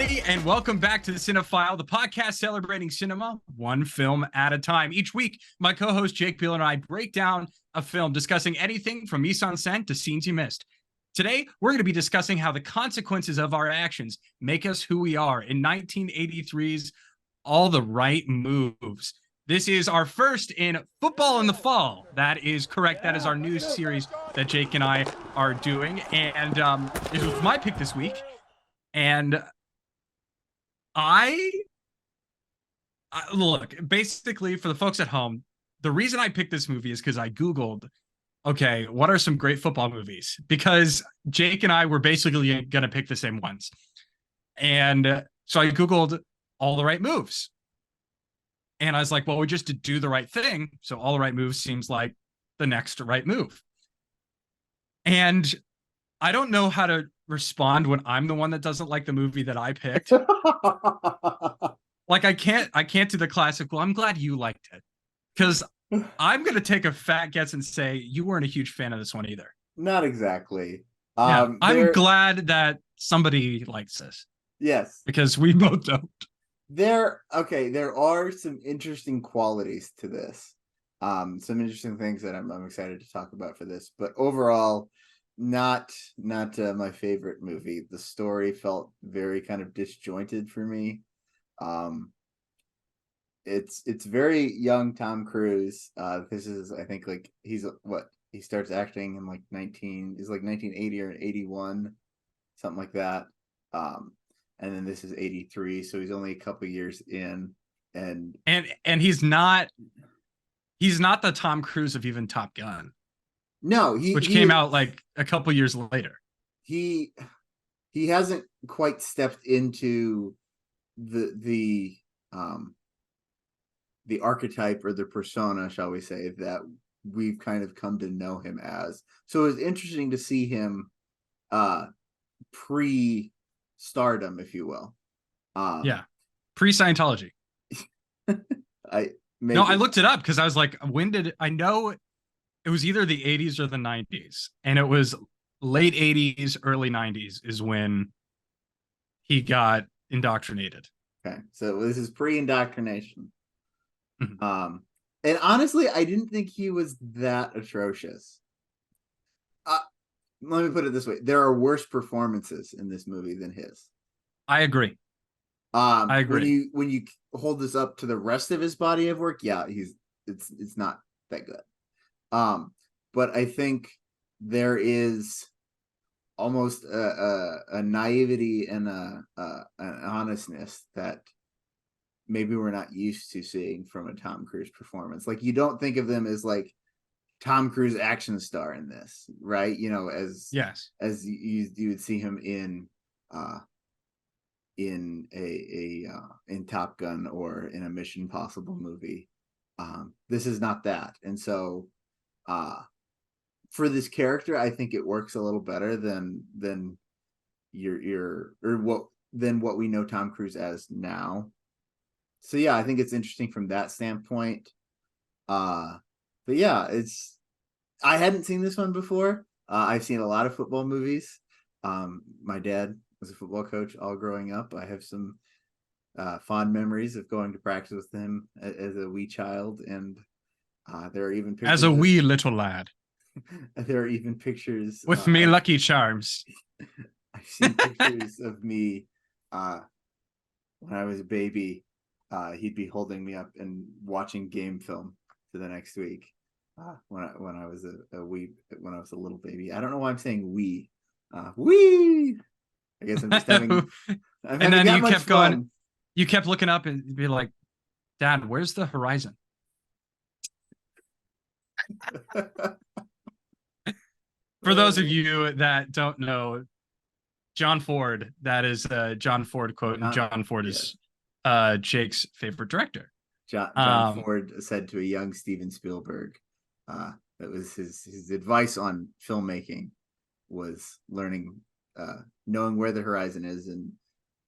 everybody, and welcome back to the Cinefile, the podcast celebrating cinema one film at a time. Each week, my co-host Jake Beal and I break down a film, discussing anything from mise en scène to scenes you missed. Today, we're going to be discussing how the consequences of our actions make us who we are in 1983's All the Right Moves. This is our first in Football in the Fall. That is correct. That is our new series that Jake and I are doing. And it was my pick this week. And I look, basically, for the folks at home, the reason I picked this movie is because I Googled, okay, what are some great football movies? Because Jake and I were basically going to pick the same ones. And so I Googled All the Right Moves. And I was like, well, we just did Do the Right Thing. So All the Right Moves seems like the next right move. And I don't know how to respond when I'm the one that doesn't like the movie that I picked. Like I can't do the classic, well, I'm glad you liked it. Because I'm gonna take a fat guess and say you weren't a huge fan of this one either. Not exactly. I'm glad that somebody likes this. Yes. Because we both don't. There are some interesting qualities to this. Some interesting things that I'm excited to talk about for this. But overall, not my favorite movie. The story felt very kind of disjointed for me. It's very young Tom Cruise. This is, I think, like he starts acting in like 1980 or 81, something like that. And then this is 83, so he's only a couple years in, and he's not the Tom Cruise of even Top Gun. No, which came out like a couple years later. He hasn't quite stepped into the archetype or the persona, shall we say, that we've kind of come to know him as. So it's interesting to see him pre-stardom, if you will. Pre-Scientology. I looked it up because I was like, I know it was either the 80s or the 90s, and it was late 80s, early 90s is when he got indoctrinated. Okay, so this is pre-indoctrination. Mm-hmm. And honestly, I didn't think he was that atrocious. Let me put it this way: there are worse performances in this movie than his. I agree. I agree. When you hold this up to the rest of his body of work, yeah, it's not that good. But I think there is almost a naivety and an honestness that maybe we're not used to seeing from a Tom Cruise performance. Like, you don't think of them as like Tom Cruise action star in this, right? You know, as you would see him in Top Gun or in a Mission Impossible movie. This is not that, and so for this character, I think it works a little better than what we know Tom Cruise as now. So yeah, I think it's interesting from that standpoint. But yeah, I hadn't seen this one before. I've seen a lot of football movies. My dad was a football coach all growing up. I have some fond memories of going to practice with him as a wee child, and there are even pictures as a wee little lad. There are even pictures with me Lucky Charms. I've seen pictures of me when I was a baby. He'd be holding me up and watching game film for the next week. When I was when I was a little baby. I don't know why I'm saying we. Wee. I guess I'm just having. And then you kept going. You kept looking up and be like, "Dad, where's the horizon?" For those of you that don't know, John Ford, that is a John Ford quote, and John Ford is Jake's favorite director. John Ford said to a young Steven Spielberg, that was his advice on filmmaking was knowing where the horizon is and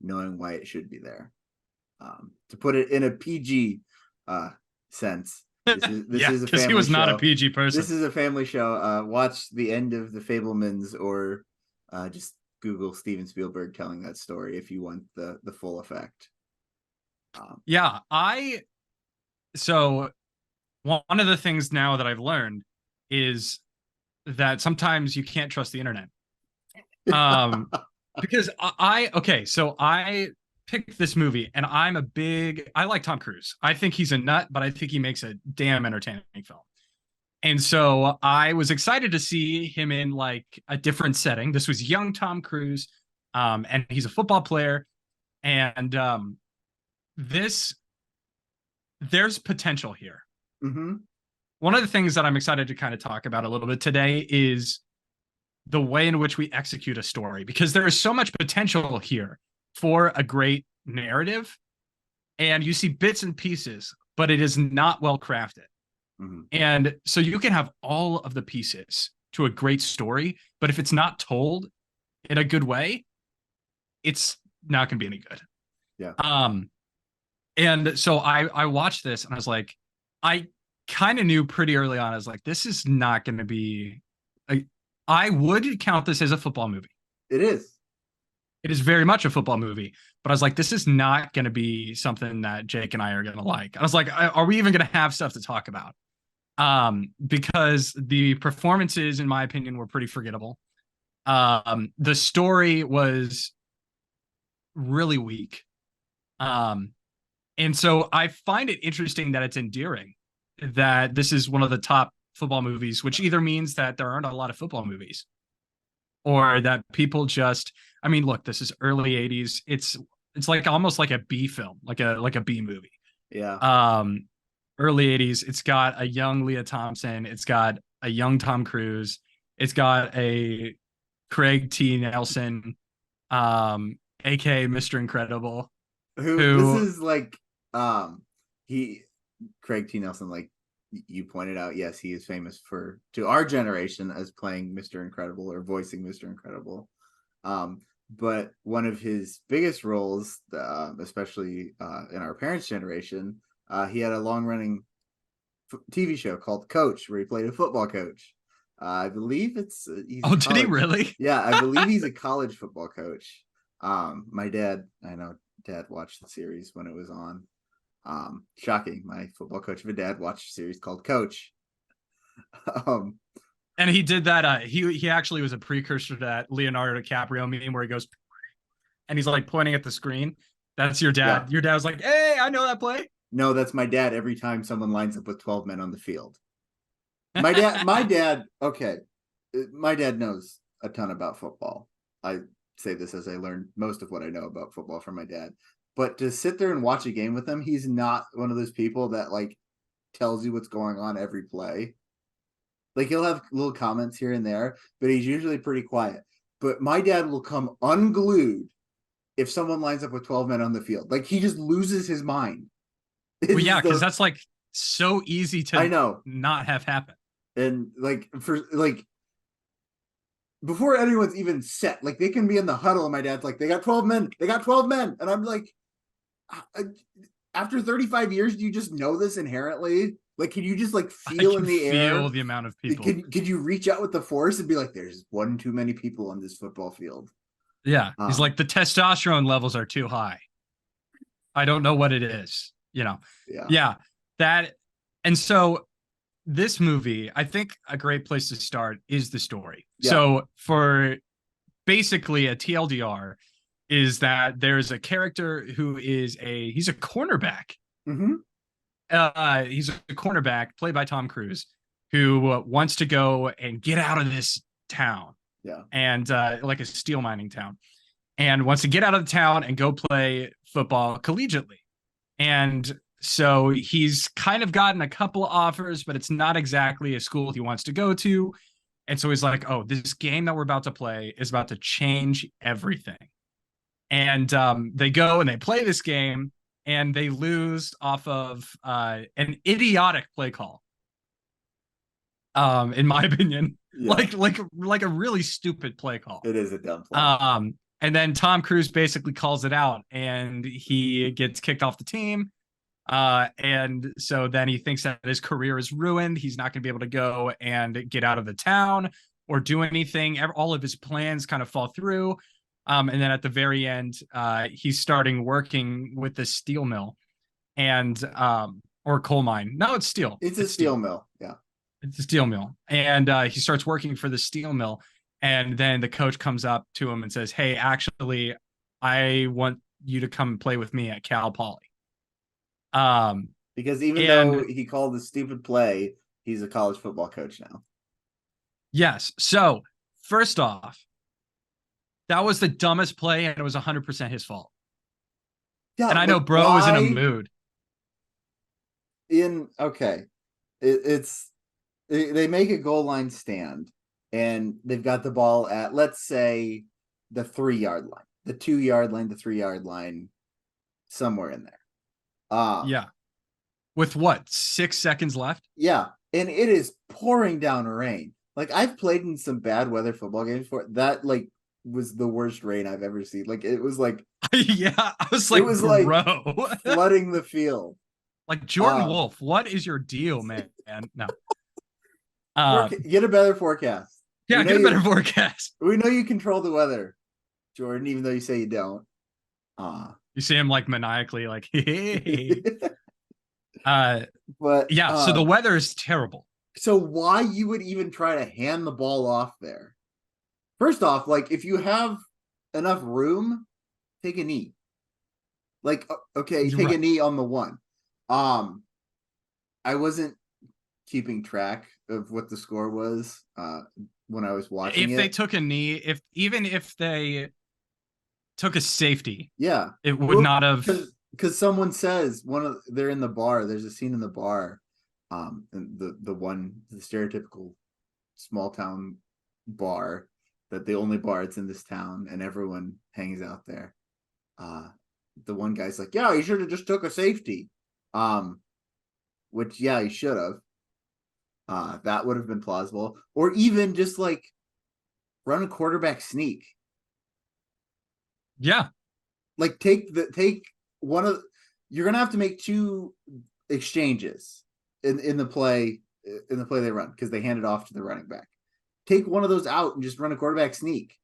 knowing why it should be there. To put it in a PG sense, this is a family show. He was not a PG person. This is a family show. Watch the end of The Fabelmans, or just Google Steven Spielberg telling that story if you want the full effect. Yeah, so one of the things now that I've learned is that sometimes you can't trust the internet. Because so I picked this movie and I like Tom Cruise. I think he's a nut, but I think he makes a damn entertaining film. And so I was excited to see him in like a different setting. This was young Tom Cruise, and he's a football player. And there's potential here. Mm-hmm. One of the things that I'm excited to kind of talk about a little bit today is the way in which we execute a story, because there is so much potential here for a great narrative. And you see bits and pieces, but it is not well crafted. Mm-hmm. And so you can have all of the pieces to a great story, but if it's not told in a good way, it's not going to be any good. Yeah. And so I watched this and I was like, I kind of knew pretty early on, I was like, this is not going to be I would count this as a football movie. It is. It is very much a football movie, but I was like, this is not going to be something that Jake and I are going to like. I was like, are we even going to have stuff to talk about? Because the performances, in my opinion, were pretty forgettable. The story was really weak. And so I find it interesting that it's endearing that this is one of the top football movies, which either means that there aren't a lot of football movies or that people just, I mean, look, this is early 80s. It's like almost like a B film, like a B movie. Yeah. Early 80s. It's got a young Leah Thompson. It's got a young Tom Cruise. It's got a Craig T. Nelson, aka Mr. Incredible. Who this is like Craig T. Nelson, like you pointed out, yes, he is famous to our generation as playing Mr. Incredible or voicing Mr. Incredible. But one of his biggest roles, especially in our parents' generation, he had a long-running TV show called Coach, where he played a football coach. I believe did he really? Yeah, I believe he's a college football coach. My dad, I know Dad watched the series when it was on. Shocking. My football coach of a dad watched a series called Coach. And he did that. He actually was a precursor to that Leonardo DiCaprio meme where he goes, and he's like pointing at the screen. That's your dad. Yeah. Your dad was like, "Hey, I know that play." No, that's my dad. Every time someone lines up with 12 men on the field. My dad. Okay, my dad knows a ton about football. I say this as I learned most of what I know about football from my dad. But to sit there and watch a game with him, he's not one of those people that like tells you what's going on every play. Like he'll have little comments here and there, but he's usually pretty quiet. But my dad will come unglued if someone lines up with 12 men on the field. Like he just loses his mind. Well, yeah, because that's like so easy to I know not have happen. And like before anyone's even set, like they can be in the huddle and my dad's like, they got 12 men. And I'm like, after 35 years, do you just know this inherently? Like, can you just like feel in the air? Feel the amount of people. Could you reach out with the force and be like, there's one too many people on this football field? Yeah. He's like, the testosterone levels are too high. I don't know what it is, you know? Yeah. And so this movie, I think a great place to start is the story. Yeah. So for basically a TLDR is that there's a character who is he's a cornerback. Mm-hmm. He's a cornerback played by Tom Cruise who wants to go and get out of this town. Yeah. And like a steel mining town, and wants to get out of the town and go play football collegiately. And so he's kind of gotten a couple of offers, but it's not exactly a school he wants to go to. And so he's like, oh, this game that we're about to play is about to change everything. And they go and they play this game and they lose off of an idiotic play call. In my opinion, yeah. like a really stupid play call. It is a dumb play. And then Tom Cruise basically calls it out and he gets kicked off the team. And so then he thinks that his career is ruined. He's not going to be able to go and get out of the town or do anything. All of his plans kind of fall through. And then at the very end, he's starting working with the steel mill and or coal mine. No, it's steel. It's a steel mill. Yeah. It's a steel mill. And he starts working for the steel mill. And then the coach comes up to him and says, hey, actually, I want you to come play with me at Cal Poly. Because even though he called the stupid play, he's a college football coach now. Yes. So first off, that was the dumbest play, and it was 100% his fault. Yeah, and I know bro was in a mood. Okay, they make a goal line stand, and they've got the ball at, let's say, the 3-yard line, the 2-yard line, the 3-yard line, somewhere in there. Yeah. With what, 6 seconds left? Yeah, and it is pouring down rain. Like, I've played in some bad weather football games before. That, like, was the worst rain I've ever seen. Like, it was like yeah, I was like, bro. Like flooding the field. Like, Jordan Wolf, what is your deal, man? No. Get a better forecast. Yeah, get a better forecast. We know you control the weather, Jordan, even though you say you don't. You see him like maniacally, like, hey. But yeah, so the weather is terrible. So why you would even try to hand the ball off there? First off, like, if you have enough room, take a knee. Like, okay, take a knee on the 1. I wasn't keeping track of what the score was when I was watching it. If they took a knee, even if they took a safety, yeah, it would not have. Because someone says they're in the bar. There's a scene in the bar, and the stereotypical small town bar, that the only bar it's in this town, and everyone hangs out there. The one guy's like, yeah, you should have just took a safety. Which, yeah, he should have. That would have been plausible. Or even just like run a quarterback sneak. Yeah. Like, take one of, you're gonna have to make 2 exchanges in the play they run, because they hand it off to the running back. Take one of those out and just run a quarterback sneak.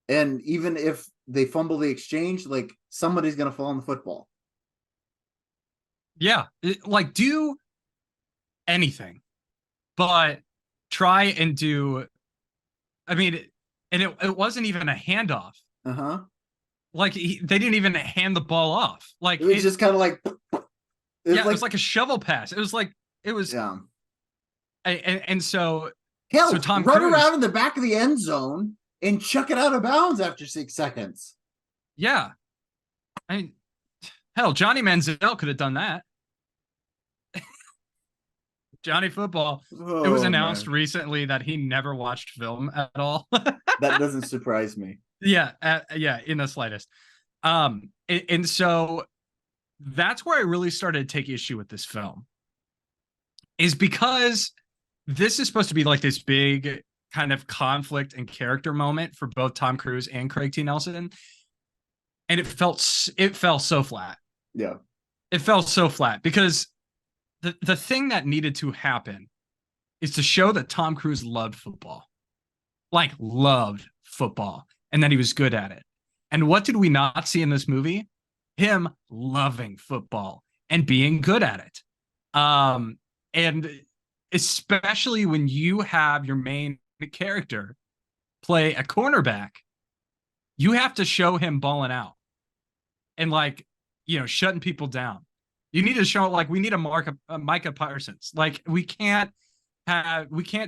And even if they fumble the exchange, like, somebody's gonna fall on the football. Yeah, like, do anything, but try and do. I mean, and it wasn't even a handoff. Like, they didn't even hand the ball off. Like, it was just kind of like, it was like a shovel pass. It was. Yeah. And so, hell, so Tom run Cruise, around in the back of the end zone and chuck it out of bounds after 6 seconds. Yeah, I mean, hell, Johnny Manziel could have done that. Johnny Football. It was announced recently that he never watched film at all. That doesn't surprise me. Yeah, in the slightest. And so that's where I really started to take issue with this film, is because this is supposed to be like this big kind of conflict and character moment for both Tom Cruise and Craig T. Nelson, and it fell so flat. Yeah, it fell so flat because the thing that needed to happen is to show that Tom Cruise loved football, like loved football, and that he was good at it. And what did we not see in this movie? Him loving football and being good at it. And especially when you have your main character play a cornerback, you have to show him balling out and, like, shutting people down. You need to show, like, we need a Micah Parsons. Like, we can't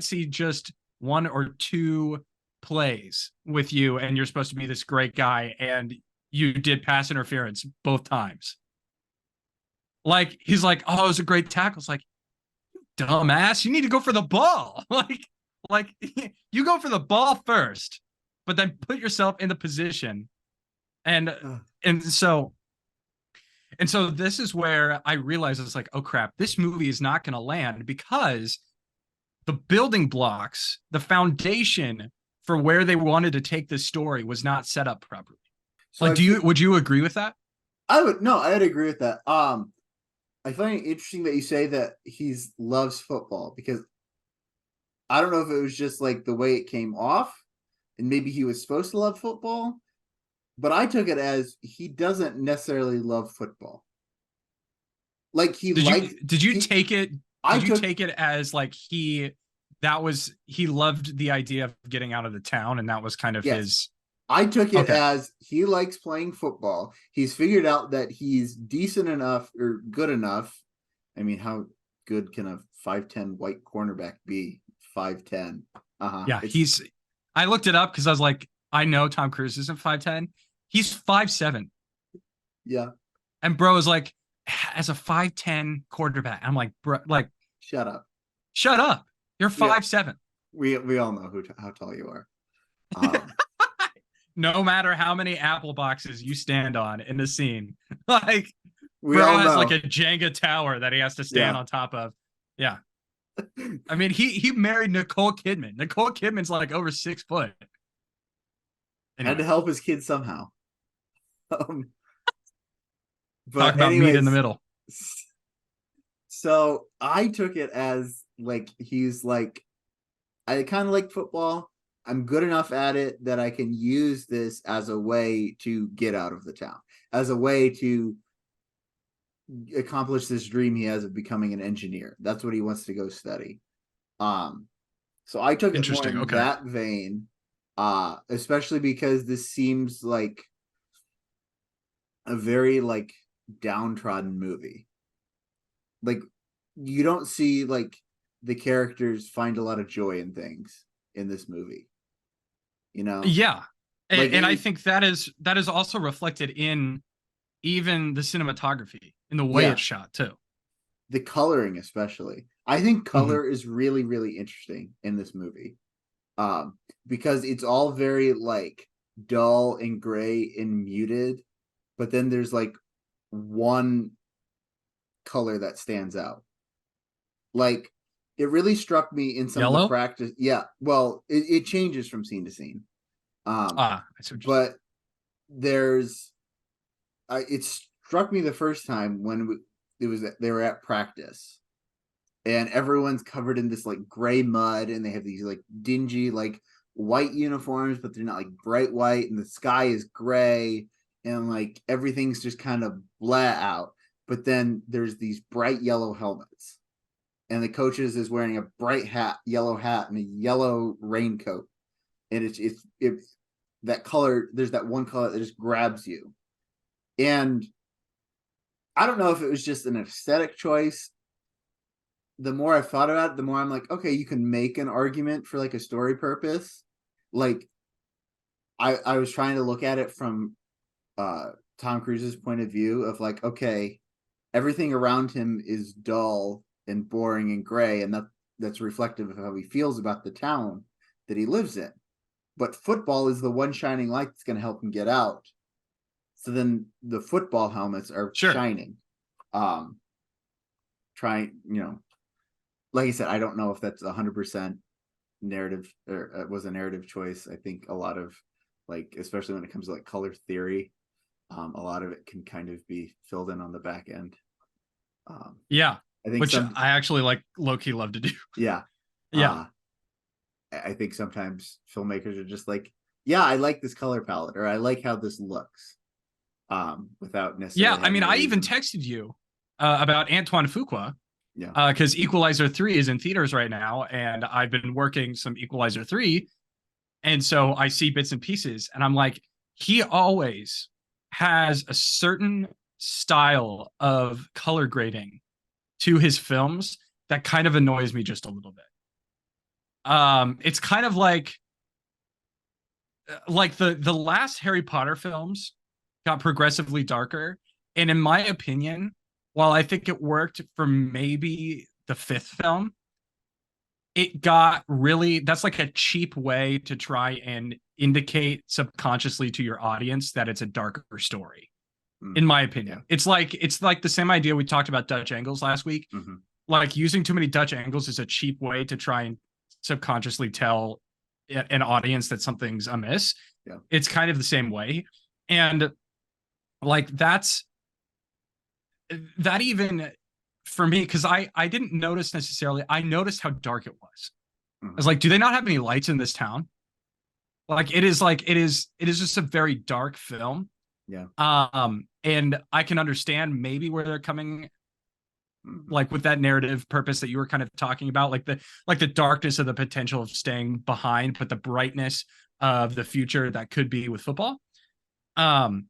see just 1 or 2 plays with you and you're supposed to be this great guy and you did pass interference both times. Like, he's like, oh, it was a great tackle. It's like, dumbass, you need to go for the ball. like you go for the ball first, but then put yourself in the position. And so this is where I realized, it's like, oh crap, this movie is not going to land, because the building blocks, the foundation for where they wanted to take this story was not set up properly. So, like, would you agree with that? I'd agree with that. I find it interesting that you say that he loves football, because I don't know if it was just like the way it came off, and maybe he was supposed to love football, but I took it as he doesn't necessarily love football. Like he Did likes you did you he. take it I did you took take it as like he loved the idea of getting out of the town and that was kind of yes. his. I took it Okay. as he likes playing football. He's figured out that he's decent enough or good enough. I mean, how good can a 5'10" white cornerback be? 5'10". Yeah, It's I looked it up because I was like, I know Tom Cruise isn't 5'10". He's 5'7". yeah. And bro is like, as a 5'10" quarterback. I'm like, bro, like, Shut up. shut up. You're We 5'7". we all know how tall you are. Um, No matter how many apple boxes you stand on in the scene. Like, we bro all has like know. a Jenga tower that he has to stand Yeah. on top of. Yeah. I mean, he married Nicole Kidman. Nicole Kidman's like over 6 foot. Had to Anyway, help his kid somehow. Um, talk but about meat in the anyways, middle. so I took it as like he's like I kind of like football. I'm good enough at it that I can use this as a way to get out of the town, as a way to accomplish this dream he has of becoming an engineer. That's what he wants to go study. Um, so I took it more Interesting. in Okay. that vein, especially because this seems like a very like downtrodden movie. Like you don't see like the characters find a lot of joy in things in this movie. You know, Yeah. like And I think that is also reflected in even the cinematography, in the way yeah, it's shot too. the coloring especially. I think Mhm. color is really really interesting in this movie. Because it's all very like dull and gray and muted, but then there's like one color that stands out. Like it really struck me in some of the Yellow? practice. Yeah, well, it changes from scene to scene. I see what you're saying. But there's it struck me the first time when it was they were at practice and everyone's covered in this like gray mud and they have these like dingy like white uniforms but they're not like bright white and the sky is gray and like everything's just kind of blah out, but then there's these bright yellow helmets and the coaches is wearing a bright yellow hat and a yellow raincoat, and it's that color, there's that one color that just grabs you. And I don't know if it was just an aesthetic choice. The more I've thought about it, the more I'm like, okay, you can make an argument for like a story purpose. Like I was trying to look at it from uh Tom Cruise's point of view of like, okay, everything around him is dull and boring and gray, and that's reflective of how he feels about the town that he lives in. But football is the one shining light that's going to help him get out. So then the football helmets are Sure. shining. Um, trying, like I said, I don't know if that's 100% narrative or was a narrative choice. I think a lot of like, especially when it comes to like color theory, a lot of it can kind of be filled in on the back end. Um, Yeah. I think Which some, I actually like low key love to do. yeah, Yeah. I think sometimes filmmakers are just like, yeah, I like this color palette or I like how this looks, without Yeah. necessarily I having mean, a I even reason. texted you about Antoine Fuqua Yeah. because Equalizer 3 is in theaters right now. And I've been working some Equalizer 3. And so I see bits and pieces and I'm like, he always has a certain style of color grading to his films that kind of annoys me just a little bit. It's kind of like the last Harry Potter films got progressively darker, and in my opinion, while I think it worked for maybe the fifth film, it got really, that's like a cheap way to try and indicate subconsciously to your audience that it's a darker story. In my Yeah. opinion, it's like the same idea we talked about Dutch angles last week. Mm-hmm. Like using too many Dutch angles is a cheap way to try and subconsciously tell an audience that something's amiss. Yeah. It's kind of the same way. And like that even for me, because I didn't notice necessarily, I noticed how dark it was. I was like, do they not have any lights in this town? Like it is just a very dark film. Yeah. And I can understand maybe where they're coming, Mhm. like with that narrative purpose that you were kind of talking about, like the darkness of the potential of staying behind, but the brightness of the future that could be with football. Um,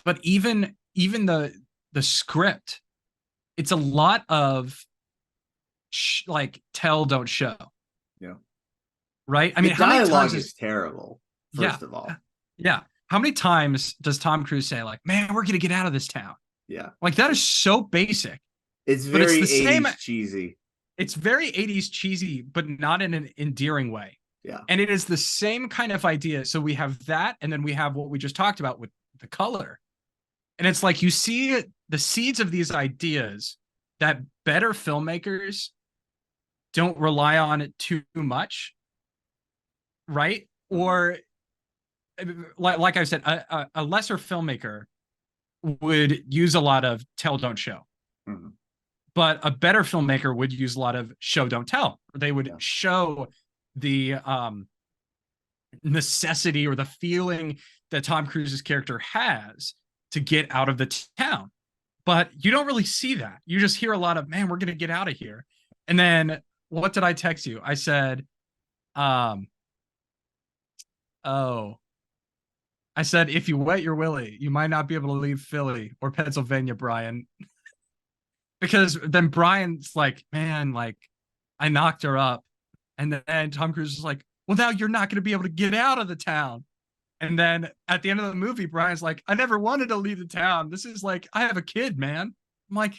but even the script, it's a lot of like tell don't show, Yeah. right? I The mean, how many times dialogue is is terrible, yeah, first of all. yeah. How many times does Tom Cruise say like, "Man, we're gonna get out of this town"? Yeah. Like that is so basic, It's but it's very the same. 80s cheesy. It's very 80s cheesy, but not in an endearing way. Yeah. And it is the same kind of idea. So we have that, and then we have what we just talked about with the color. And it's like you see the seeds of these ideas that better filmmakers don't rely on it too much, right? Or like I said, a lesser filmmaker would use a lot of tell don't show, Mm-hmm. but a better filmmaker would use a lot of show don't tell. They would Yeah. show the necessity or the feeling that Tom Cruise's character has to get out of the town. But you don't really see that. You just hear a lot of, man, we're going to get out of here. And then what did I text you? I said, um, oh, I said, if you wet your willy, you might not be able to leave Philly or Pennsylvania, Brian. Because then Brian's like, man, like I knocked her up. And then Tom Cruise is like, well, now you're not going to be able to get out of the town. And then at the end of the movie, Brian's like, I never wanted to leave the town. This is like, I have a kid, man. I'm like,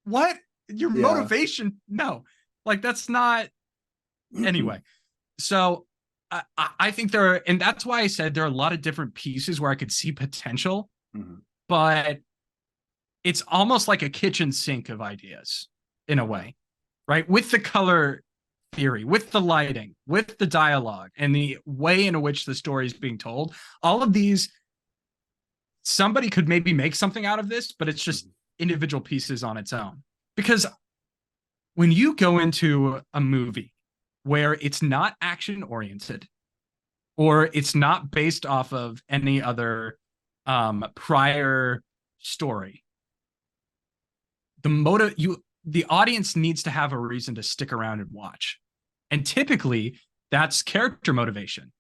what? Your Yeah. motivation? No, like that's not. Anyway, so I think there are, and that's why I said there are a lot of different pieces where I could see potential, Mm-hmm. but it's almost like a kitchen sink of ideas in a way, right? With the color theory, with the lighting, with the dialogue, and the way in which the story is being told. All of these, somebody could maybe make something out of this, but it's just individual pieces on its own. Because when you go into a movie where it's not action oriented or it's not based off of any other prior story, the audience needs to have a reason to stick around and watch. And typically that's character motivation.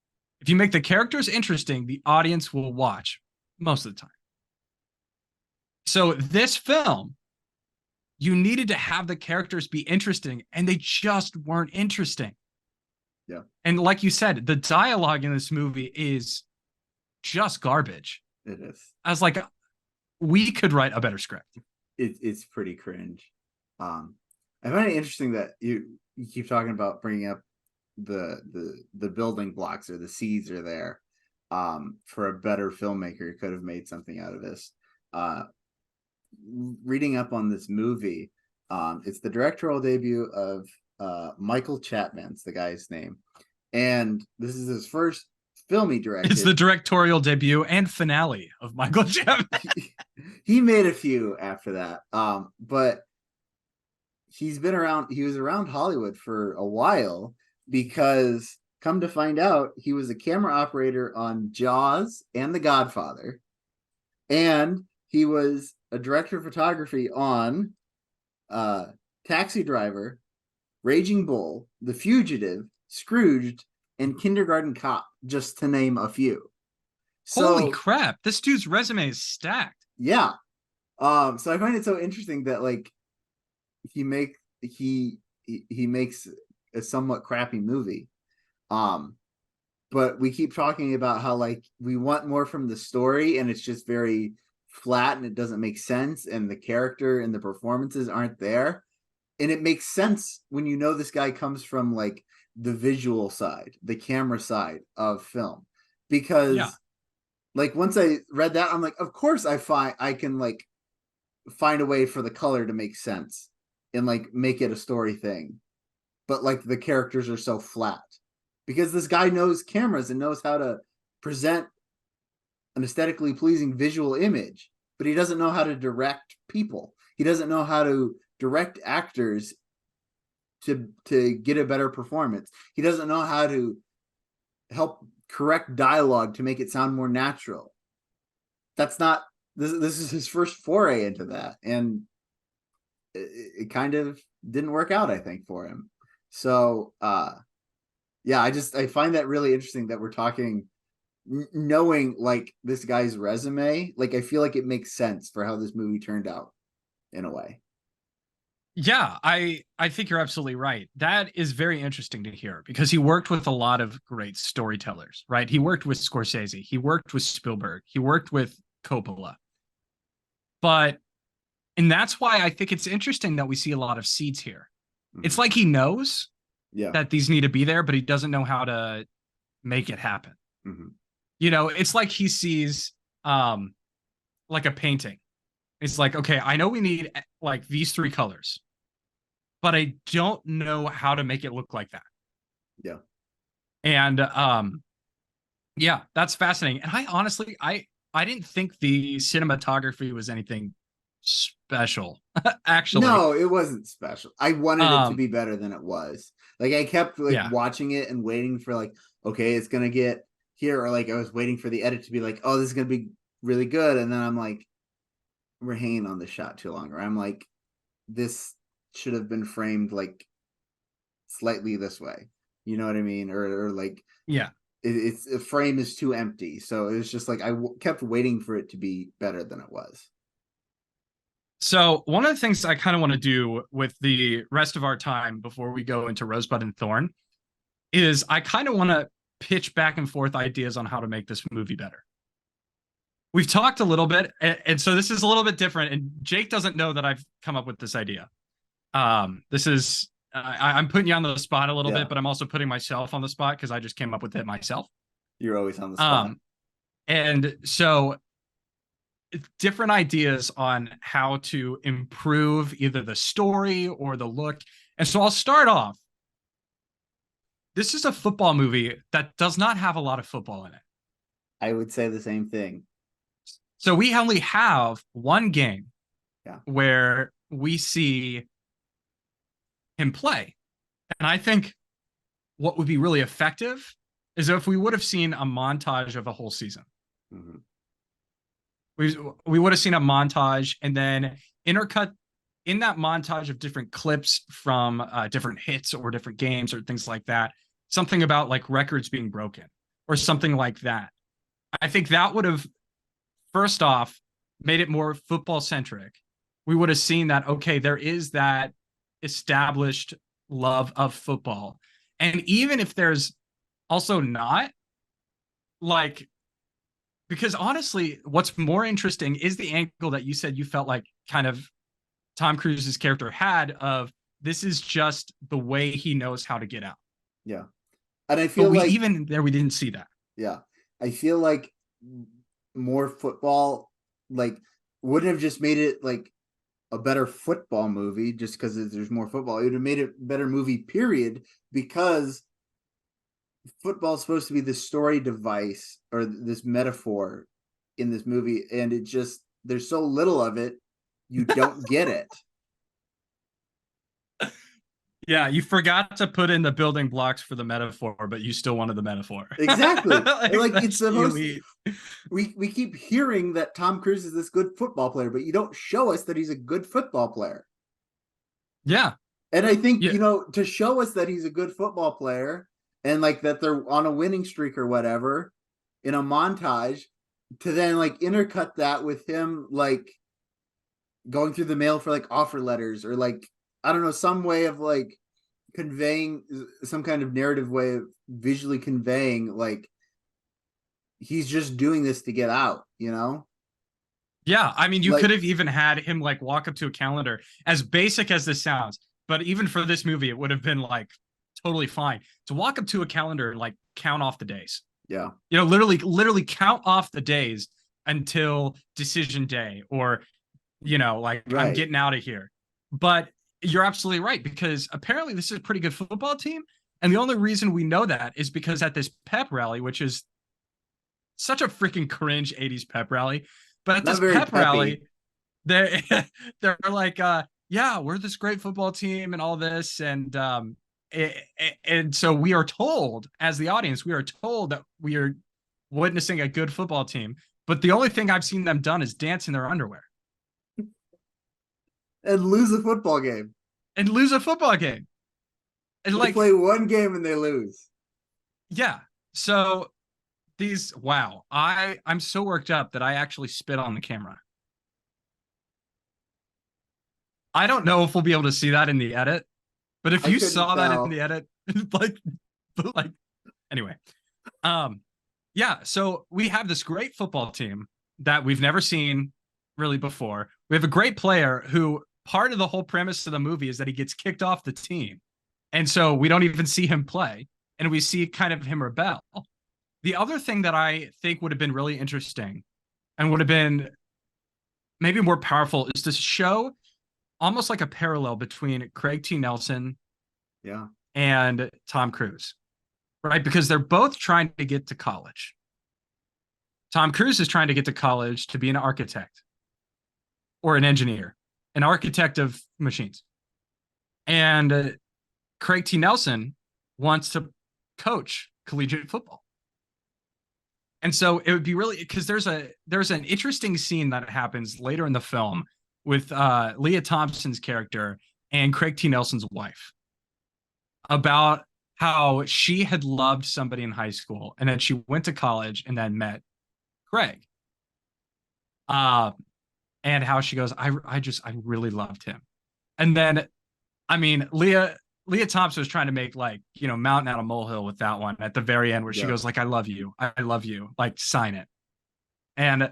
If you make the characters interesting, the audience will watch most of the time. So this film, you needed to have the characters be interesting, and they just weren't interesting. Yeah. And like you said, the dialogue in this movie is just garbage. It is. I was like, we could write a better script. It's pretty cringe. I find it interesting that you keep talking about bringing up the building blocks or the seeds are there. For a better filmmaker could have made something out of this. Reading up on this movie, it's the directorial debut of Michael Chapman's the guy's name, and this is his first film he directed. It's the directorial debut and finale of Michael Chapman. He made a few after that, but he was around Hollywood for a while because, come to find out, he was a camera operator on Jaws and The Godfather, and he was a director of photography on Taxi Driver, Raging Bull, The Fugitive, Scrooged, and Kindergarten Cop, just to name a few. So, holy crap, this dude's resume is stacked. Yeah. So I find it so interesting that like he makes a somewhat crappy movie. But we keep talking about how like we want more from the story, and it's just very flat and it doesn't make sense, and the character and the performances aren't there. And it makes sense when you know this guy comes from like the visual side, the camera side of film. Because like once I read that, I'm like, of course I can like find a way for the color to make sense and like make it a story thing. But like the characters are so flat because this guy knows cameras and knows how to present an aesthetically pleasing visual image, but he doesn't know how to direct people. He doesn't know how to direct actors to get a better performance. He doesn't know how to help correct dialogue to make it sound more natural. That's not this is his first foray into that, and it kind of didn't work out, I think, for him. So yeah, I find that really interesting that we're talking knowing like this guy's resume. Like I feel like it makes sense for how this movie turned out in a way. Yeah, I think you're absolutely right. That is very interesting to hear because he worked with a lot of great storytellers, right? He worked with Scorsese, he worked with Spielberg, he worked with Coppola. But and that's why I think it's interesting that we see a lot of seeds here. Mm-hmm. It's like he knows that these need to be there, but he doesn't know how to make it happen. Mm-hmm. You know, it's like he sees like a painting. It's like, okay, I know we need like these 3 colors, but I don't know how to make it look like that. Yeah. And yeah, that's fascinating. And I honestly, I didn't think the cinematography was anything special. Actually, no, it wasn't special. I wanted it to be better than it was. Like I kept like watching it and waiting for like, okay, it's gonna get here, or like I was waiting for the edit to be like, oh, this is gonna be really good, and then I'm like, we're hanging on the shot too long, or I'm like, this should have been framed like slightly this way, you know what I mean, or like it's the frame is too empty, so it was just like I kept waiting for it to be better than it was. So one of the things I kind of want to do with the rest of our time before we go into Rosebud and Thorn is I kind of want to pitch back and forth ideas on how to make this movie better. We've talked a little bit, and so this is a little bit different, and Jake doesn't know that I've come up with this idea. This is, I'm putting you on the spot a little bit, but I'm also putting myself on the spot because I just came up with it myself. You're always on the spot. And so different ideas on how to improve either the story or the look. And so I'll start off. This is a football movie that does not have a lot of football in it. I would say the same thing. So we only have one game where we see him play. And I think what would be really effective is if we would have seen a montage of a whole season. Mm-hmm. We would have seen a montage and then intercut in that montage of different clips from different hits or different games or things like that. Something about like records being broken or something like that. I think that would have, first off, made it more football centric. We would have seen that, okay, there is that established love of football. And even if there's also not, like, because honestly, what's more interesting is the angle that you said you felt like kind of Tom Cruise's character had of this is just the way he knows how to get out. Yeah. And I feel like even there, we didn't see that. Yeah. I feel like more football, like, wouldn't have just made it like a better football movie just because there's more football. It would have made it a better movie, period, because football is supposed to be this story device or this metaphor in this movie, and it just, there's so little of it, you don't get it. Yeah, you forgot to put in the building blocks for the metaphor, but you still wanted the metaphor. Exactly. like it's supposed we keep hearing that Tom Cruise is this good football player, but you don't show us that he's a good football player. Yeah. And I think, you know, to show us that he's a good football player and like that they're on a winning streak or whatever in a montage, to then like intercut that with him like going through the mail for like offer letters or like, I don't know, some way of like conveying some kind of narrative way of visually conveying like he's just doing this to get out, you know? Yeah, I mean, you could have even had him like walk up to a calendar, as basic as this sounds, but even for this movie, it would have been like totally fine to walk up to a calendar and like count off the days. Yeah. You know, literally count off the days until decision day, or, you know, like I'm getting out of here. But you're absolutely right, because apparently this is a pretty good football team. And the only reason we know that is because at this pep rally, which is such a freaking cringe 80s pep rally, but at this pep rally, they're like, yeah, we're this great football team and all this. And so we are told, as the audience, we are told that we are witnessing a good football team. But the only thing I've seen them done is dance in their underwear and lose a football game. and lose a football game. And They play one game and they lose. Yeah. So I'm so worked up that I actually spit on the camera. I don't know if we'll be able to see that in the edit, but if you saw that in the edit, like, anyway, yeah. So we have this great football team that we've never seen really before. We have a great player who part of the whole premise of the movie is that he gets kicked off the team. And so we don't even see him play, and we see kind of him rebel. The other thing that I think would have been really interesting and would have been maybe more powerful is to show almost like a parallel between Craig T. Nelson and Tom Cruise, right? Because they're both trying to get to college. Tom Cruise is trying to get to college to be an architect or an engineer, an architect of machines. And Craig T. Nelson wants to coach collegiate football. And so it would be really, because there's an interesting scene that happens later in the film with Leah Thompson's character and Craig T. Nelson's wife about how she had loved somebody in high school and then she went to college and then met Craig. And how she goes, I really loved him. And then, I mean, Leah Thompson was trying to make mountain out of molehill with that one at the very end where she goes like, I love you, like sign it. And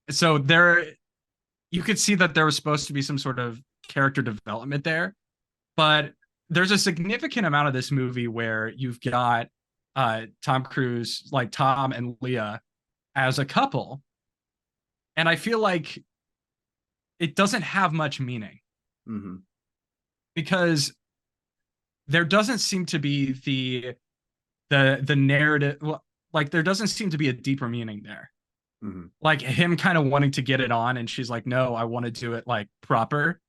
so you could see that there was supposed to be some sort of character development there, but there's a significant amount of this movie where you've got Tom Cruise, like Tom and Leah as a couple. And I feel like it doesn't have much meaning because there doesn't seem to be the narrative. Like there doesn't seem to be a deeper meaning there. Like him kind of wanting to get it on. And she's like, no, I want to do it like proper.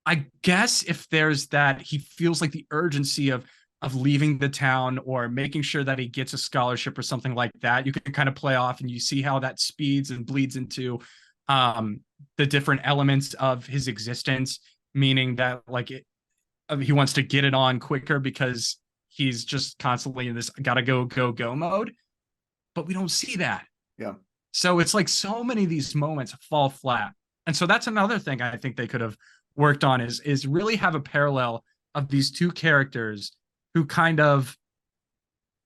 I guess if there's that, he feels like the urgency of leaving the town or making sure that he gets a scholarship or something like that. You can kind of play off and you see how that speeds and bleeds into the different elements of his existence, meaning that he wants to get it on quicker because he's just constantly in this gotta go mode. But we don't see that. Yeah. So it's like so many of these moments fall flat. And so that's another thing I think they could have worked on is really have a parallel of these two characters who kind of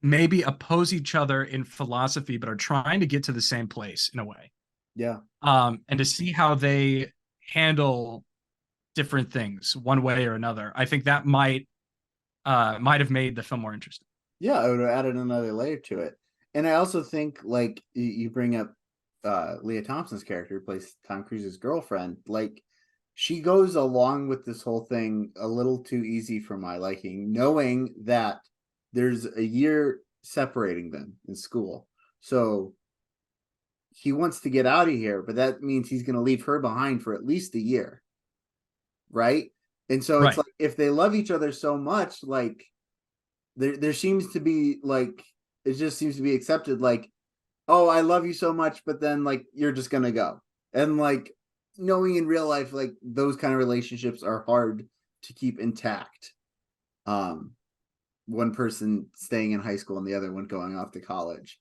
maybe oppose each other in philosophy, but are trying to get to the same place in a way. Yeah. And to see how they handle different things one way or another. I think that might have made the film more interesting. Yeah, I would have added another layer to it. And I also think like you bring up Leah Thompson's character who plays Tom Cruise's girlfriend, like she goes along with this whole thing a little too easy for my liking, knowing that there's a year separating them in school. So he wants to get out of here, but that means he's going to leave her behind for at least a year. Right. And so it's like, if they love each other so much, like there seems to be like, it just seems to be accepted. Like, oh, I love you so much, but then like, you're just going to go. And like knowing in real life, like those kind of relationships are hard to keep intact. One person staying in high school and the other one going off to college.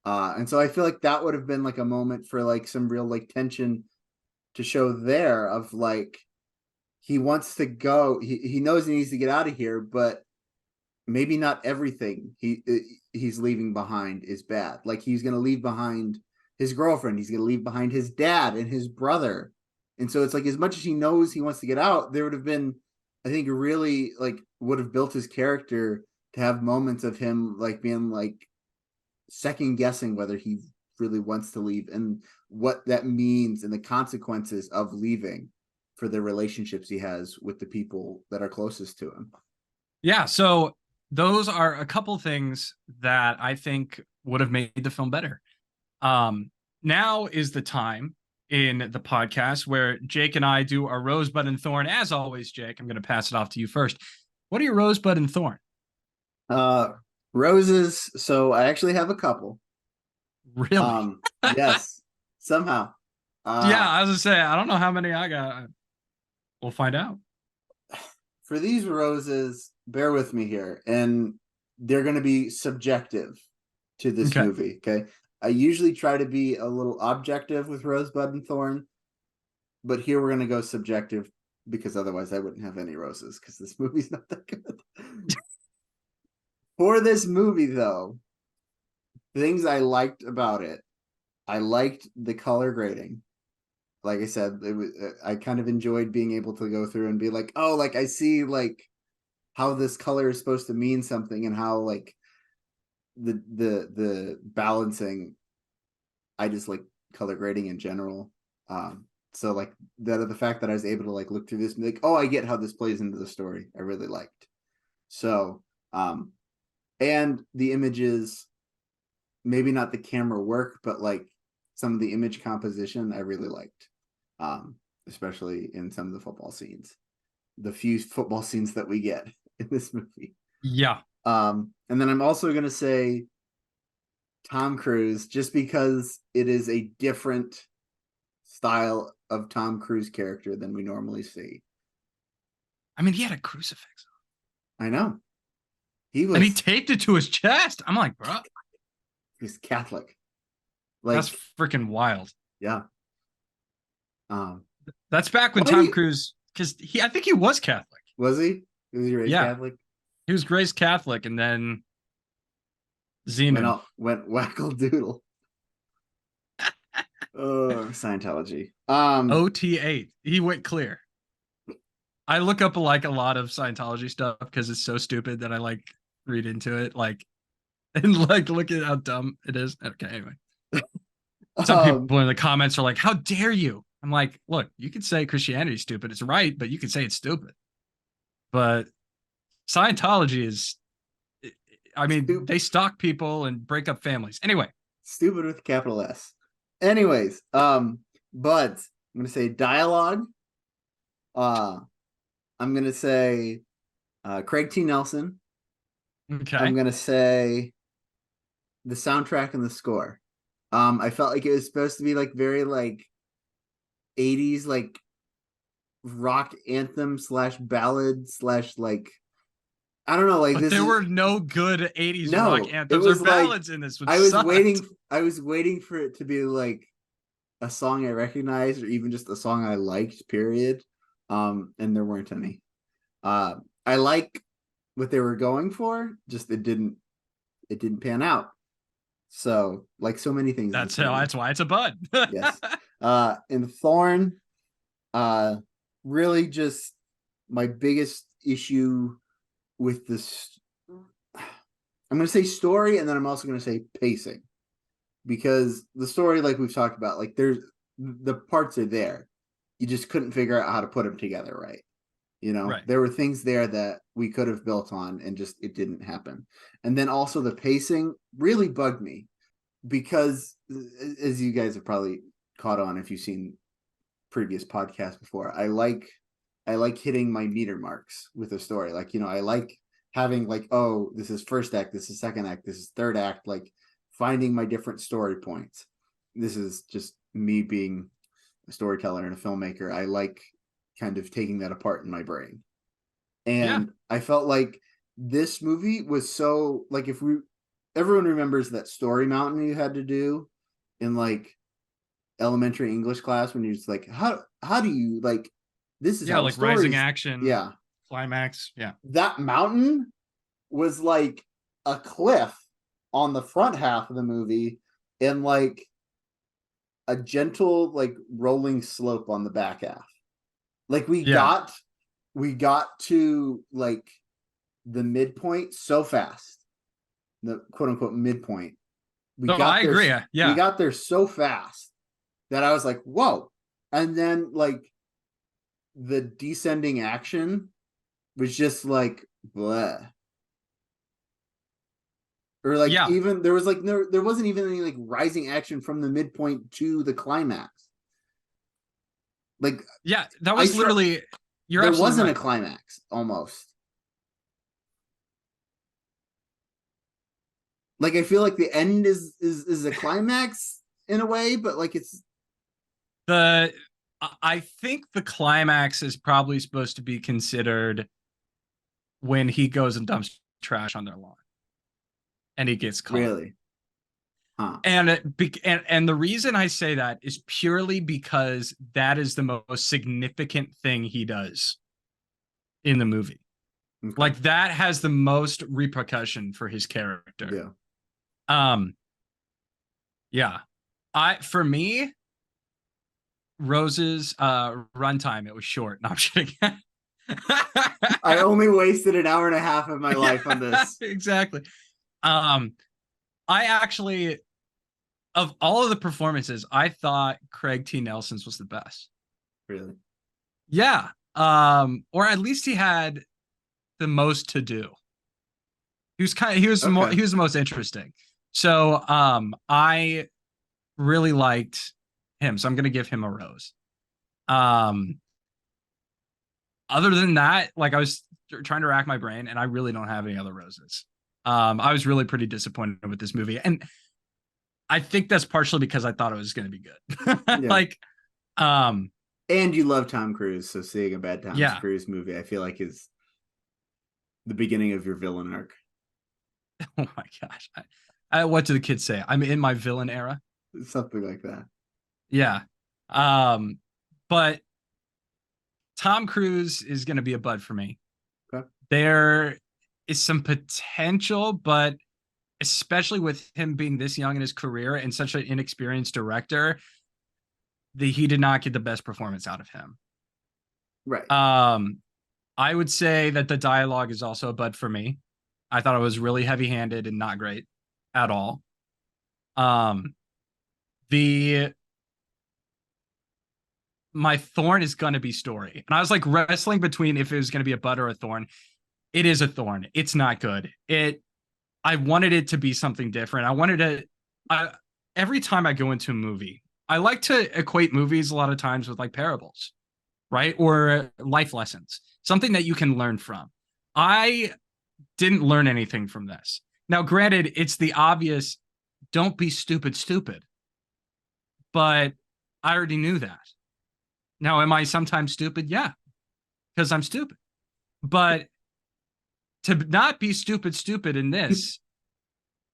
And so I feel like that would have been like a moment for like some real like tension to show there of like, he wants to go, he knows he needs to get out of here, but maybe not everything he's leaving behind is bad. Like he's going to leave behind his girlfriend. He's going to leave behind his dad and his brother. And so it's like, as much as he knows he wants to get out, there would have been, I think, really like would have built his character to have moments of him like being like second guessing whether he really wants to leave and what that means and the consequences of leaving for the relationships he has with the people that are closest to him. Yeah. So those are a couple things that I think would have made the film better. Now is the time, in the podcast where Jake and I do our rosebud and thorn. As always, Jake, I'm going to pass it off to you first. What are your rosebud and thorn? Roses. So I actually have a couple. Really? Yes, somehow. Yeah, I was going to say, I don't know how many I got. We'll find out. For these roses, bear with me here, and they're going to be subjective to this movie. Okay. I usually try to be a little objective with Rosebud and Thorn, but here we're going to go subjective because otherwise I wouldn't have any roses because this movie's not that good. For this movie, though, things I liked about it, I liked the color grading. Like I said, it was, I kind of enjoyed being able to go through and be like, oh, like I see like how this color is supposed to mean something and how like the balancing. I just like color grading in general. So like the fact that I was able to like look through this and be like, oh, I get how this plays into the story. I really liked. So and the images, maybe not the camera work, but like some of the image composition I really liked. Especially in some of the football scenes. The few football scenes that we get in this movie. Yeah. And then I'm also gonna say Tom Cruise, just because it is a different style of Tom Cruise character than we normally see. I mean, he had a crucifix. I know. He was. And he taped it to his chest. I'm like, bro. He's Catholic. Like, that's freaking wild. Yeah. That's back when Tom Cruise, because I think he was Catholic. Was he? Was he raised Catholic? He was raised Catholic, and then Zeman went wackle doodle. Oh, Scientology. OT8. He went clear. I look up like a lot of Scientology stuff because it's so stupid that I like read into it, like and like look at how dumb it is. Okay, anyway. Some people in the comments are like, "How dare you?" I'm like, "Look, you could say Christianity's stupid. It's right, but you could say it's stupid." But Scientology is, I mean, stupid. They stalk people and break up families. Anyway, stupid with a capital S. Anyways, but I'm gonna say dialogue. I'm gonna say Craig T. Nelson. Okay. I'm gonna say the soundtrack and the score. I felt like it was supposed to be like very like 80s like rock anthem / ballad / like I don't know, like but there were no good 80s rock anthems or ballads in this. I was waiting for it to be like a song I recognized or even just a song I liked, period. And there weren't any. I like what they were going for, just it didn't pan out. So like so many things. That's why it's a bud. Yes. And Thorn, really just my biggest issue with this, I'm going to say story, and then I'm also going to say pacing, because the story, like we've talked about, like the parts are there. You just couldn't figure out how to put them together right. You know, right. There were things there that we could have built on and just it didn't happen. And then also the pacing really bugged me because, as you guys have probably caught on if you've seen previous podcasts before, I like hitting my meter marks with a story. Like, you know, I like having like, oh, this is first act, this is second act, this is third act, like finding my different story points. This is just me being a storyteller and a filmmaker. I like kind of taking that apart in my brain. And I felt like this movie was so like, everyone remembers that story mountain you had to do in like elementary English class when you're just like, how do you like, this is how like stories, rising action, climax. That mountain was like a cliff on the front half of the movie and like a gentle like rolling slope on the back half. Like we got to like the midpoint so fast, the quote unquote midpoint. I agree. Yeah, we got there so fast that I was like, whoa. And then like the descending action was just like bleh. Or like even there was like there wasn't even any like rising action from the midpoint to the climax. Like, Yeah, that was literally. You're there absolutely wasn't right. a climax almost. Like, I feel like the end is a climax in a way, but like it's I think the climax is probably supposed to be considered when he goes and dumps trash on their lawn and he gets caught. really, huh? And the reason I say that is purely because that is the most significant thing he does in the movie. Okay. Like that has the most repercussion for his character. Yeah. Yeah. For me, Rose's runtime, it was short. No, I'm kidding. I only wasted an hour and a half of my life on this. Exactly. I actually, of all of the performances, I thought Craig T. Nelson's was the best. Really? Yeah. Or at least he had the most to do. He was Okay. he was the most interesting. So I really liked him. So I'm gonna give him a rose. Um Other than that, like I was trying to rack my brain and I really don't have any other roses. I was really pretty disappointed with this movie. And I think that's partially because I thought it was gonna be good. Yeah. Like And you love Tom Cruise, so seeing a bad Tom yeah. Cruise movie, I feel like is the beginning of your villain arc. Oh my gosh. What do the kids say? I'm in my villain era. Something like that. Yeah. But Tom Cruise is going to be a bud for me. Okay. There is some potential, but especially with him being this young in his career and such an inexperienced director, he did not get the best performance out of him. Right. I would say that the dialogue is also a bud for me. I thought it was really heavy-handed and not great at all. My thorn is going to be story. And I was like wrestling between if it was going to be a bud or a thorn. It is a thorn. It's not good. I wanted it to be something different. Every time I go into a movie, I like to equate movies a lot of times with like parables, right? Or life lessons, something that you can learn from. I didn't learn anything from this. Now, granted, it's the obvious, don't be stupid, stupid. But I already knew that. Now, am I sometimes stupid? Yeah, because I'm stupid. But to not be stupid, stupid in this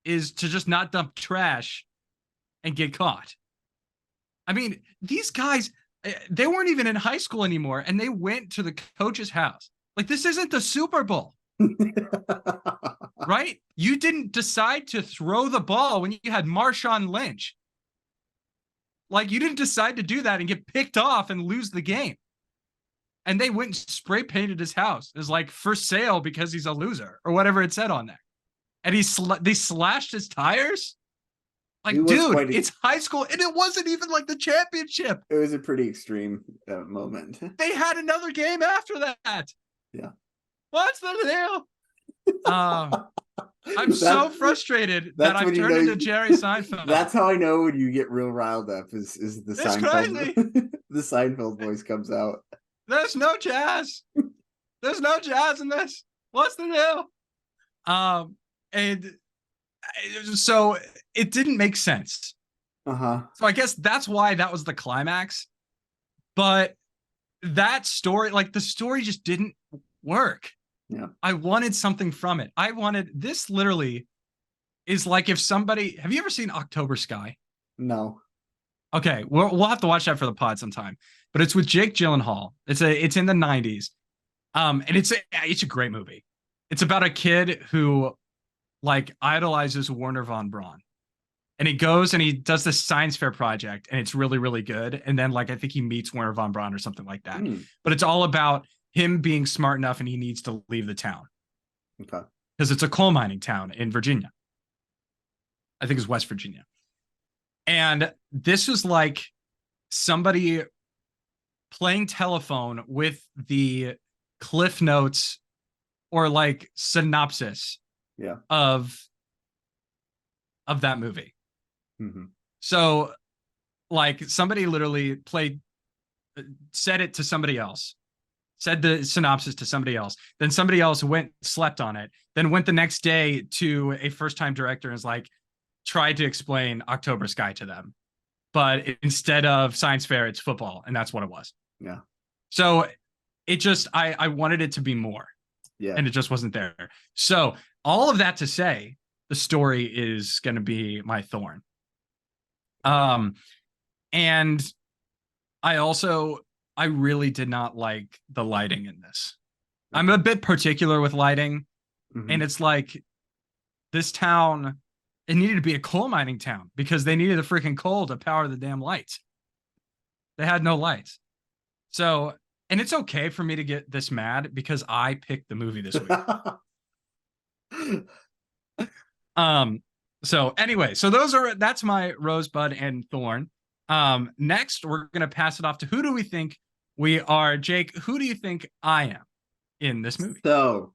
is to just not dump trash and get caught. I mean, these guys, they weren't even in high school anymore, and they went to the coach's house. Like, this isn't the Super Bowl. Right? You didn't decide to throw the ball when you had Marshawn Lynch. Like, you didn't decide to do that and get picked off and lose the game. And they went and spray painted his house as like for sale because he's a loser or whatever it said on there. And they slashed his tires. Like, dude, it's high school and it wasn't even like the championship. It was a pretty extreme moment. They had another game after that. Yeah. What's the deal? I'm so frustrated that I've turned into Jerry Seinfeld. That's how I know when you get real riled up is the Seinfeld. The Seinfeld voice comes out. There's no jazz. There's no jazz in this. What's the deal? And so it didn't make sense. So I guess that's why that was the climax. But that story, like the story just didn't work. Yeah. I wanted something from it. This literally is like if somebody, have you ever seen October Sky? No. Okay, we'll have to watch that for the pod sometime. But it's with Jake Gyllenhaal. It's in the 90s. And it's a great movie. It's about a kid who like idolizes Werner von Braun. And he goes and he does this science fair project and it's really, really good. And then like I think he meets Werner von Braun or something like that. But it's all about him being smart enough and he needs to leave the town. Okay. Because it's a coal mining town in Virginia. I think it's West Virginia. And this was like somebody playing telephone with the cliff notes or like synopsis of that movie. So like somebody literally played said it to somebody else, said the synopsis to somebody else. Then somebody else went, slept on it, then went the next day to a first-time director and is like, tried to explain October Sky to them. But instead of science fair, it's football. And that's what it was. Yeah. So it just, I wanted it to be more. Yeah. And it just wasn't there. So all of that to say, the story is going to be my thorn. And I really did not like the lighting in this. Okay. I'm a bit particular with lighting. Mm-hmm. And it's like, this town, it needed to be a coal mining town because they needed a freaking coal to power the damn lights. They had no lights. So, and it's okay for me to get this mad because I picked the movie this week. So anyway, that's my Rosebud and Thorn. Next, we're going to pass it off to who do we think we are? Jake, who do you think I am in this movie? So,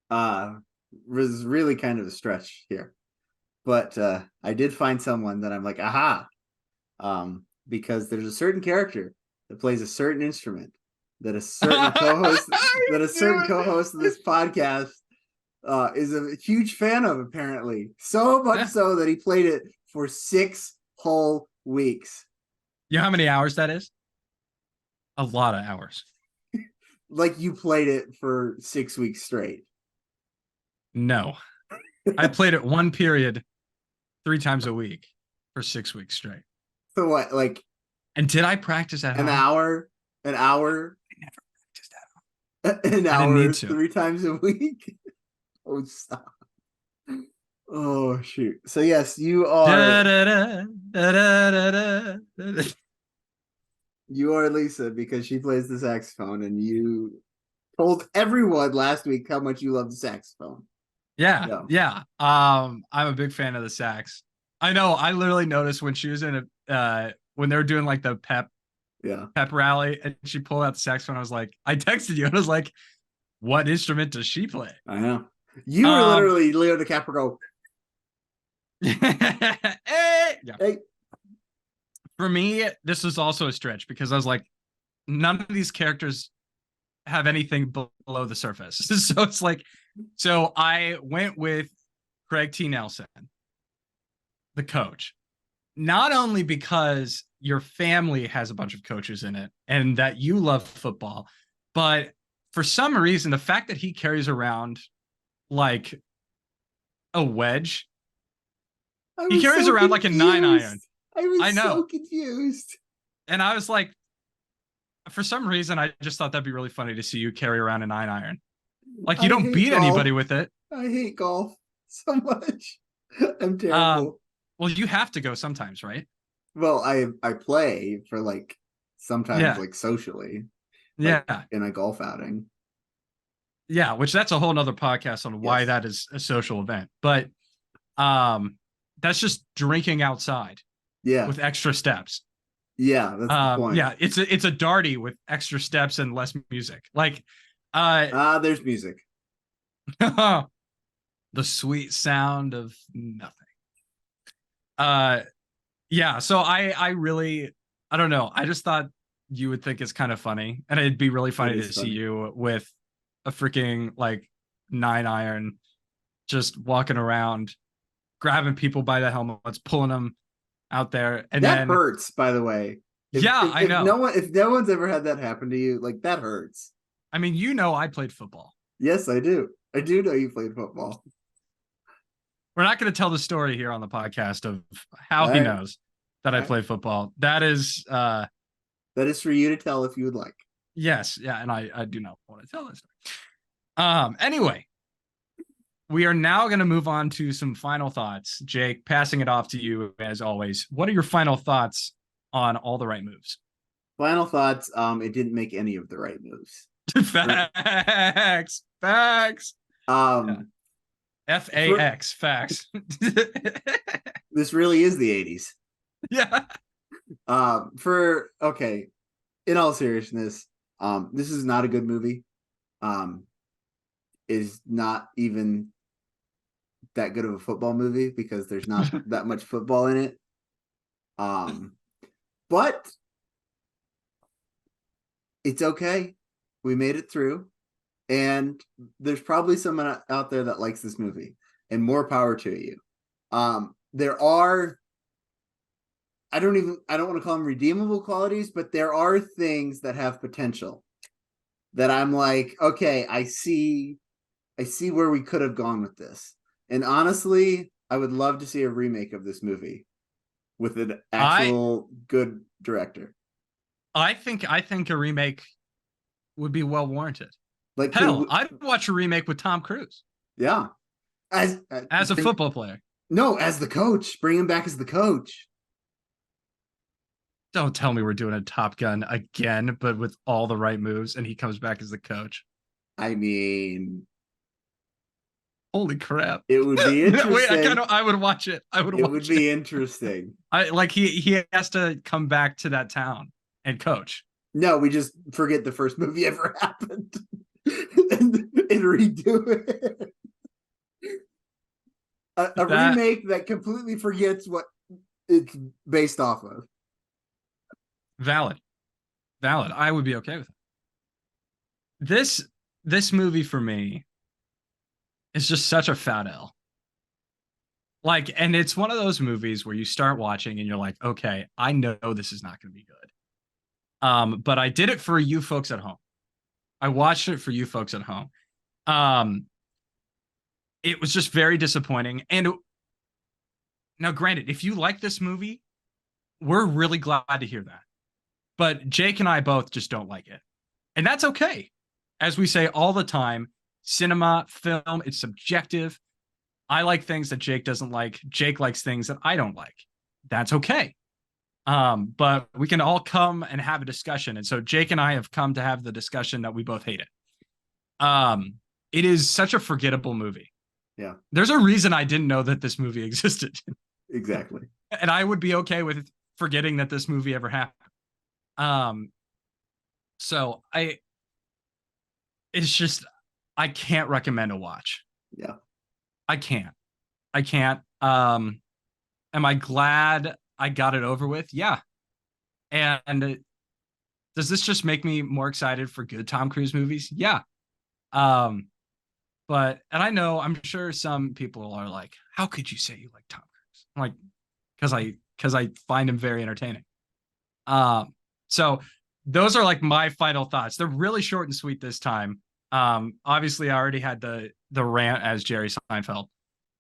was really kind of a stretch here, but I did find someone that I'm like, aha, because there's a certain character that plays a certain instrument that a certain co-host of this podcast is a huge fan of, apparently. So much so that he played it for 6 whole weeks. You know how many hours that is? A lot of hours. Like you played it for 6 weeks straight. No. I played it one period 3 times a week for 6 weeks straight. So what, like? And did I practice at an home? hour? An hour? I never practiced at home. An hour 3 times a week? Oh, stop. Oh, shoot. So, yes, you are... You are Lisa because she plays the saxophone, and you told everyone last week how much you love the saxophone. Yeah. I'm a big fan of the sax. I know. I literally noticed when she was in when they were doing like the pep rally, and she pulled out the saxophone. I texted you and I was like, "What instrument does she play?" I know. You were literally Leo DiCaprio. Hey. For me, this was also a stretch because I was like, none of these characters have anything below the surface. So it's like, so I went with Craig T. Nelson, the coach, not only because your family has a bunch of coaches in it and that you love football, but for some reason, the fact that he carries around like a wedge, he carries around like a 9-iron. I know. So confused. And I was like, for some reason, I just thought that'd be really funny to see you carry around a 9-iron. Like, you don't beat anybody with it. I hate golf so much. I'm terrible. Well, you have to go sometimes, right? Well, I play for like sometimes like socially. Like in a golf outing. Yeah, which that's a whole nother podcast on why that is a social event. But that's just drinking outside. Yeah. With extra steps. Yeah, that's the point. Yeah, it's a darty with extra steps and less music. Like there's music. The sweet sound of nothing. Yeah, so I really, I don't know. I just thought you would think it's kind of funny, and it'd be really funny to see you with a freaking like 9-iron just walking around grabbing people by the helmets, pulling them out there, and that hurts, by the way. I know. If no one's ever had that happen to you, like that hurts. I mean, you know, I played football. Yes, I do. I do know you played football. We're not going to tell the story here on the podcast of how he knows that I play football. That is for you to tell if you would like. Yes, yeah, and I do not want to tell this story. Anyway, we are now going to move on to some final thoughts. Jake, passing it off to you as always. What are your final thoughts on All the Right Moves? Final thoughts. It didn't make any of the right moves. Facts. FAX. Facts. This really is the 80s. Yeah. In all seriousness, this is not a good movie. Is not even that good of a football movie because there's not that much football in it. But it's okay. We made it through. And there's probably someone out there that likes this movie, and more power to you. There are, I don't want to call them redeemable qualities, but there are things that have potential that I'm like, okay, I see where we could have gone with this. And honestly, I would love to see a remake of this movie with an actual good director. I think a remake would be well warranted. Like, hell, I'd watch a remake with Tom Cruise. Yeah, as a football player. No, as the coach. Bring him back as the coach. Don't tell me we're doing a Top Gun again, but with all the right moves, and he comes back as the coach. I mean, holy crap! It would be interesting. Wait, I would watch it. It would be interesting. He has to come back to that town and coach. No, we just forget the first movie ever happened and redo it. A remake that completely forgets what it's based off of. Valid. I would be okay with it. This movie for me is just such a fat L. Like, and it's one of those movies where you start watching and you're like, okay, I know this is not going to be good. But I did it for you folks at home. I watched it for you folks at home. It was just very disappointing. And now, granted, if you like this movie, we're really glad to hear that. But Jake and I both just don't like it. And that's okay. As we say all the time, cinema, film, it's subjective. I like things that Jake doesn't like. Jake likes things that I don't like. That's okay. But we can all come and have a discussion. And so Jake and I have come to have the discussion that we both hate it. It is such a forgettable movie. Yeah. There's a reason I didn't know that this movie existed. Exactly. And I would be okay with forgetting that this movie ever happened. So it's just, I can't recommend a watch. Yeah. I can't. Am I glad I got it over with? Yeah. And does this just make me more excited for good Tom Cruise movies? Yeah. But, and I know, I'm sure some people are like, how could you say you like Tom Cruise? I'm like, because I find him very entertaining. So those are like my final thoughts. They're really short and sweet this time. Obviously I already had the rant as Jerry Seinfeld.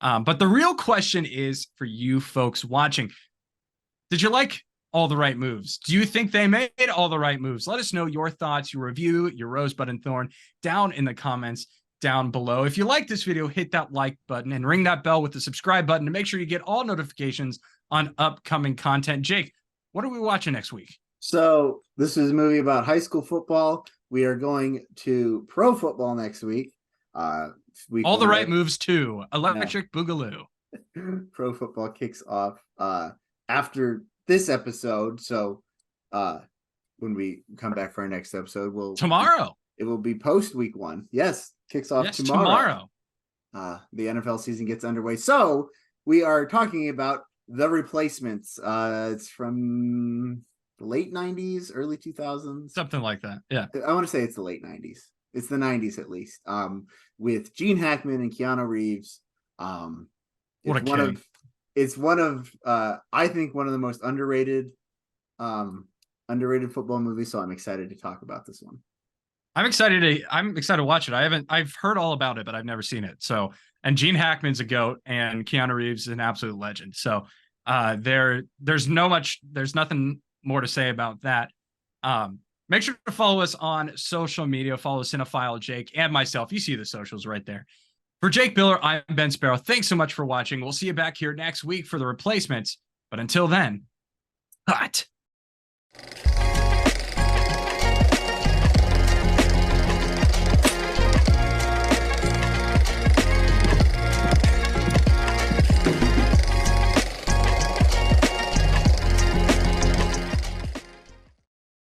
But the real question is for you folks watching, did you like all the right moves? Do you think they made all the right moves? Let us know your thoughts, your review, your rosebud and thorn down in the comments down below. If you like this video, hit that like button and ring that bell with the subscribe button to make sure you get all notifications on upcoming content. Jake, what are we watching next week? So this is a movie about high school football. We are going to pro football next week. All the right moves too. Electric Boogaloo. Pro football kicks off after this episode. So when we come back for our next episode, tomorrow. It will be post week 1. Yes, kicks off tomorrow. The NFL season gets underway. So we are talking about The Replacements. It's from the late 90s, early 2000s. Something like that. Yeah. I want to say it's the late 90s. It's the 90s at least. With Gene Hackman and Keanu Reeves. It's one of I think one of the most underrated football movies, so I'm excited to talk about this one. I'm excited to watch it. I've heard all about it, but I've never seen it. So, and Gene Hackman's a GOAT and Keanu Reeves is an absolute legend. So, there's nothing more to say about that. Make sure to follow us on social media. Follow Cinefile, Jake, and myself. You see the socials right there. For Jake Biller, I'm Ben Sparrow. Thanks so much for watching. We'll see you back here next week for The Replacements. But until then, hot.